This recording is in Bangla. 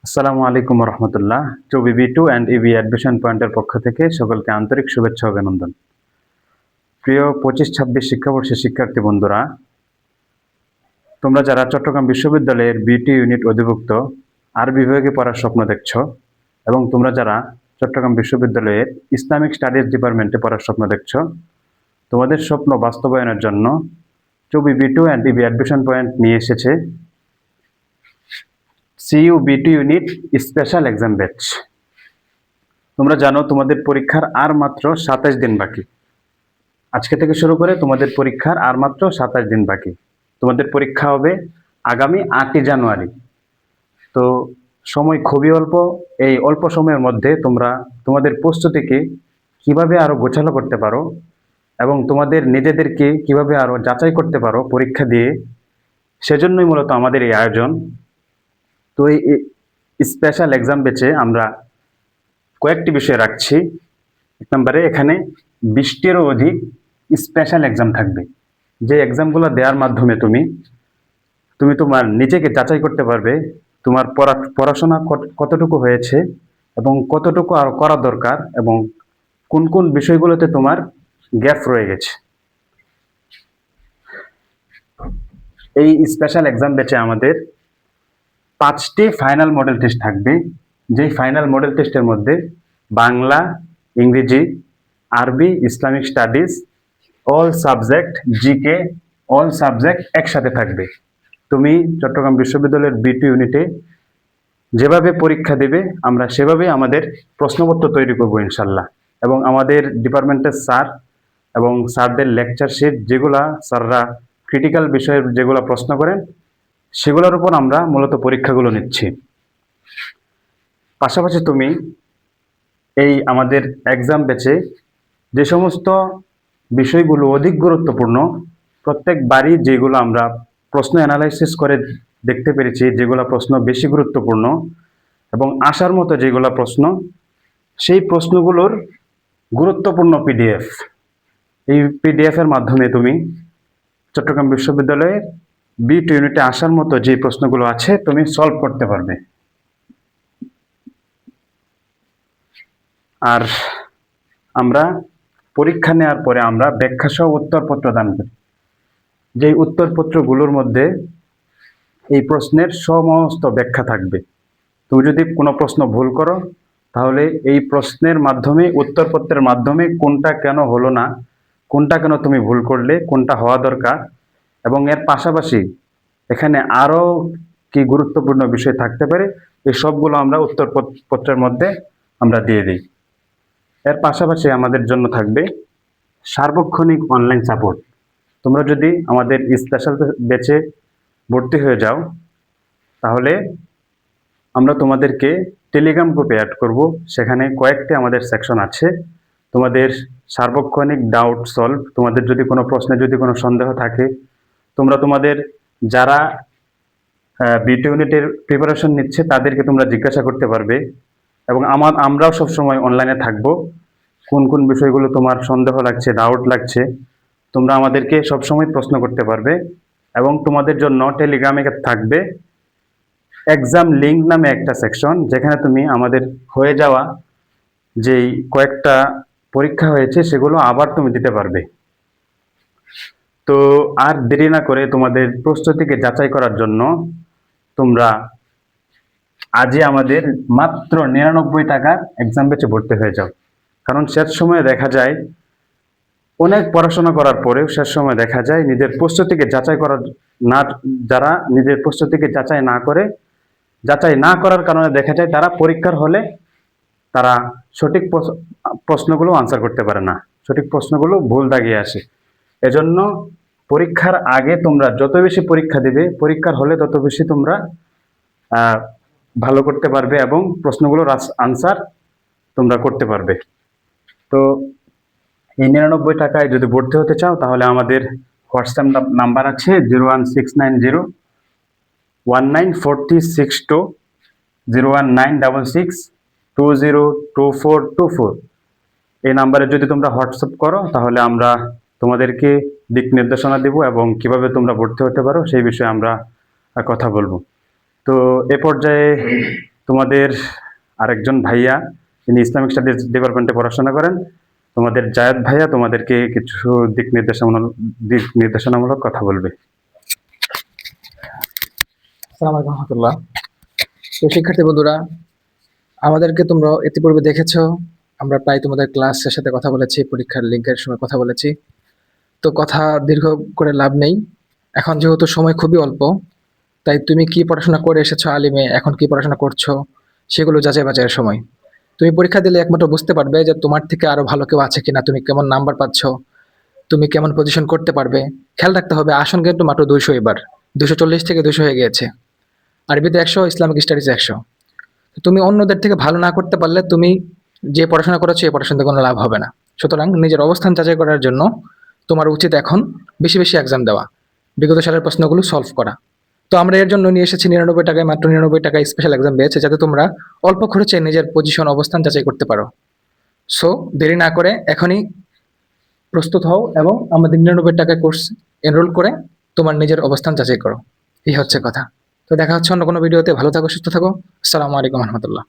আসসালামু আলাইকুম রহমতুল্লাহ। চবিবি2 অ্যান্ড ইবি অ্যাডমিশন পয়েন্টের পক্ষ থেকে সকলকে আন্তরিক শুভেচ্ছা ও অভিনন্দন। প্রিয় 25-26 শিক্ষাবর্ষের শিক্ষার্থী বন্ধুরা, তোমরা যারা চট্টগ্রাম বিশ্ববিদ্যালয়ের বিটি ইউনিট অধিভুক্ত আর বিভাগে পড়ার স্বপ্ন দেখছ এবং তোমরা যারা চট্টগ্রাম বিশ্ববিদ্যালয়ের ইসলামিক স্টাডিজ ডিপার্টমেন্টে পড়ার স্বপ্ন দেখছ, তোমাদের স্বপ্ন বাস্তবায়নের জন্য চবিবি2 অ্যান্ড ইবি অ্যাডমিশন পয়েন্ট নিয়ে এসেছে CU-BT unit special exam batch. তোমরা জানো তোমাদের পরীক্ষার আর মাত্র 27 দিন বাকি। আজকে থেকে শুরু করে তোমাদের পরীক্ষার আর মাত্র 27 দিন বাকি। তোমাদের পরীক্ষা হবে আগামী 8ই জানুয়ারি। তো সময় খুবই অল্প। এই অল্প সময়ের মধ্যে তোমরা তোমাদের প্রস্তুতিকে কিভাবে আরো গোছালো করতে পারো এবং তোমাদের নিজেদেরকে কিভাবে আরো যাচাই করতে পারো পরীক্ষা দিয়ে, সেজন্যই মূলত আমাদের এই আয়োজন। তো এই স্পেশাল এক্সাম ব্যাচে আমরা কয়েকটি বিষয় রাখছি। এক নম্বরে এখানে 20টিরও অধিক স্পেশাল এক্সাম থাকবে, যে এক্সামগুলো দেওয়ার মাধ্যমে তুমি তোমার নিজেকে যাচাই করতে পারবে তোমার পড়াশোনা কতটুকু হয়েছে এবং কতটুকু আরো করা দরকার এবং কোন কোন বিষয়গুলোতে তোমার গ্যাপ রয়ে গেছে। এই স্পেশাল এক্সাম ব্যাচে আমাদের 5টি ফাইনাল মডেল টেস্ট থাকবে, যেই ফাইনাল মডেল টেস্টের মধ্যে বাংলা, ইংরেজি, আরবি, Islamic studies, all subject, GK, all subject একসাথে থাকবে। তুমি চট্টগ্রাম বিশ্ববিদ্যালয়ের বিটি ইউনিটে যেভাবে পরীক্ষা দেবে আমরা সেভাবে আমাদের প্রশ্নপত্র তৈরি করব ইনশাল্লাহ। এবং আমাদের ডিপার্টমেন্টের স্যার এবং স্যারদের লেকচার শিট, যেগুলা স্যাররা ক্রিটিক্যাল বিষয়ের যেগুলো প্রশ্ন করেন সেগুলোর উপর আমরা মূলত পরীক্ষাগুলো নিচ্ছি। পাশাপাশি তুমি এই আমাদের এক্সাম ব্যাচে যে সমস্ত বিষয়গুলো অধিক গুরুত্বপূর্ণ, প্রত্যেকবারই যেগুলো আমরা প্রশ্ন অ্যানালাইসিস করে দেখতে পেরেছি, যেগুলো প্রশ্ন বেশি গুরুত্বপূর্ণ এবং আসার মতো যেগুলো প্রশ্ন, সেই প্রশ্নগুলোর গুরুত্বপূর্ণ পিডিএফ, এই পিডিএফ এর মাধ্যমে তুমি চট্টগ্রাম বিশ্ববিদ্যালয়ের বিটি ইউনিটে আসার মতো যে প্রশ্নগুলো আছে তুমি সলভ করতে পারবে। আর আমরা পরীক্ষা নেওয়ার পরে আমরা ব্যাখ্যা সহ উত্তরপত্র দান করি, যেই উত্তরপত্রগুলোর মধ্যে এই প্রশ্নের সমস্ত ব্যাখ্যা থাকবে। তুমি যদি কোনো প্রশ্ন ভুল করো তাহলে এই প্রশ্নের মাধ্যমে, উত্তরপত্রের মাধ্যমে কোনটা কেন হলো না, কোনটা কেন তুমি ভুল করলে, কোনটা হওয়া দরকার, এবং এর পাশাপাশি এখানে আরো কি গুরুত্বপূর্ণ বিষয় থাকতে পারে, এই সবগুলো আমরা উত্তরপত্রের মধ্যে আমরা দিয়ে দিই। এর পাশাপাশি আমাদের জন্য থাকবে সার্বক্ষণিক অনলাইন সাপোর্ট। তোমরা যদি আমাদের স্পেশাল ব্যাচে ভর্তি হয়ে যাও তাহলে আমরা তোমাদেরকে টেলিগ্রাম গ্রুপে অ্যাড করব। সেখানে কয়েকটি আমাদের সেকশন আছে। তোমাদের সার্বক্ষণিক ডাউট সলভ, তোমাদের যদি কোনো প্রশ্নে যদি কোনো সন্দেহ থাকে, তোমরা তোমাদের যারা বিটি ইউনিটের প্রিপারেশন নিচ্ছে তাদেরকে তোমরা জিজ্ঞাসা করতে পারবে। এবং আমরাও সবসময় অনলাইনে থাকবো। কোন কোন বিষয়গুলো তোমার সন্দেহ লাগছে, ডাউট লাগছে, তোমরা আমাদেরকে সবসময় প্রশ্ন করতে পারবে। এবং তোমাদের জন্য টেলিগ্রামে থাকবে এক্সাম লিঙ্ক নামে একটা সেকশন, যেখানে তুমি আমাদের হয়ে যাওয়া যেই কয়েকটা পরীক্ষা হয়েছে সেগুলো আবার তুমি দিতে পারবে। তো আর দেরি না করে তোমাদের প্রস্তুতিকে যাচাই করার জন্য তোমরা আজই আমাদের মাত্র 99 টাকার এক্সাম ব্যাচে ভর্তি হয়ে যাও। কারণ শেষ সময়ে দেখা যায় অনেক পড়াশোনা করার পরেও শেষ সময় দেখা যায় নিজের প্রস্তুতিকে যাচাই করার না, যারা নিজের প্রস্তুতিকে যাচাই না করার কারণে দেখা যায় তারা পরীক্ষার হলে তারা সঠিক প্রশ্নগুলো আনসার করতে পারে না, সঠিক প্রশ্নগুলো ভুল দাগিয়ে আসে। এজন্য পরীক্ষার আগে তোমরা যত বেশি পরীক্ষা দিবে, পরীক্ষার হলে তত বেশি তোমরা ভালো করতে পারবে এবং প্রশ্নগুলোর আনসার তোমরা করতে পারবে। তো এই 99 টাকায় যদি ভর্তি হতে চাও তাহলে আমাদের হোয়াটসঅ্যাপ নাম্বার আছে 01690194062, 01966202424। এই নাম্বারে যদি তোমরা হোয়াটসঅ্যাপ করো তাহলে আমরা তোমাদেরকে দিক নির্দেশনা দেব এবং কিভাবে তোমরা ভর্তি হতে পারো সেই বিষয়ে আমরা কথা বলবো। তো এ পর্যায়ে তোমাদের আরেকজন ভাইয়া, তিনি ইসলামিক স্টাডিজ ডিপার্টমেন্টে পড়াশোনা করেন, তোমাদের জায়েদ ভাইয়া তোমাদেরকে কিছু দিক নির্দেশনামূলক কথা বলবে। আসসালামু আলাইকুম রহমতুল্লাহ। তো শিক্ষার্থী বন্ধুরা, আমাদেরকে তোমরা ইতিপূর্বে দেখেছো, আমরা প্রায় তোমাদের ক্লাস শেষে কথা বলেছি, পরীক্ষার লিঙ্কের সময় কথা বলেছি। তো কথা দীর্ঘ করে লাভ নেই, এখন যেহেতু সময় খুবই অল্প, তাই তুমি কি পড়াশোনা করে এসেছো আলিমে, এখন কি পড়াশোনা করছো, সেগুলো যাচাই বাছাইয়ের সময়। তুমি পরীক্ষা দিলে একমাত্র বুঝতে পারবে যে তোমার থেকে আরো ভালো কেউ আছে কিনা, তুমি কেমন নাম্বার পাচ্ছ, তুমি কেমন পজিশন করতে পারবে। খেয়াল রাখতে হবে, আসন কিন্তু মাত্র 200, এবার 240 থেকে 200 হয়ে গিয়েছে। আরবিতে 100, ইসলামিক স্টাডিজ 100। তুমি অন্যদের থেকে ভালো না করতে পারলে তুমি যে পড়াশোনা করেছো এই পড়াশোনাতে কোনো লাভ হবে না। সুতরাং নিজের অবস্থান যাচাই করার জন্য তোমার উচিত এখন বেশি বেশি এক্সাম দেওয়া, বিগত সালের প্রশ্নগুলো সলভ করা। তো আমরা এর জন্য নিয়ে এসেছি 99 টাকায়, মাত্র 99 টাকায় স্পেশাল এক্সাম পেয়েছে, যাতে তোমরা অল্প খরচে নিজের পজিশন অবস্থান যাচাই করতে পারো। সো দেরি না করে এখনই প্রস্তুত হও এবং আমাদের 99 টাকায় কোর্স এনরোল করে তোমার নিজের অবস্থান যাচাই করো। এই হচ্ছে কথা। তো দেখা হচ্ছে অন্য কোনো ভিডিওতে। ভালো থাকো, সুস্থ থাকো। আসসালামু আলাইকুম রহমতুল্লাহ।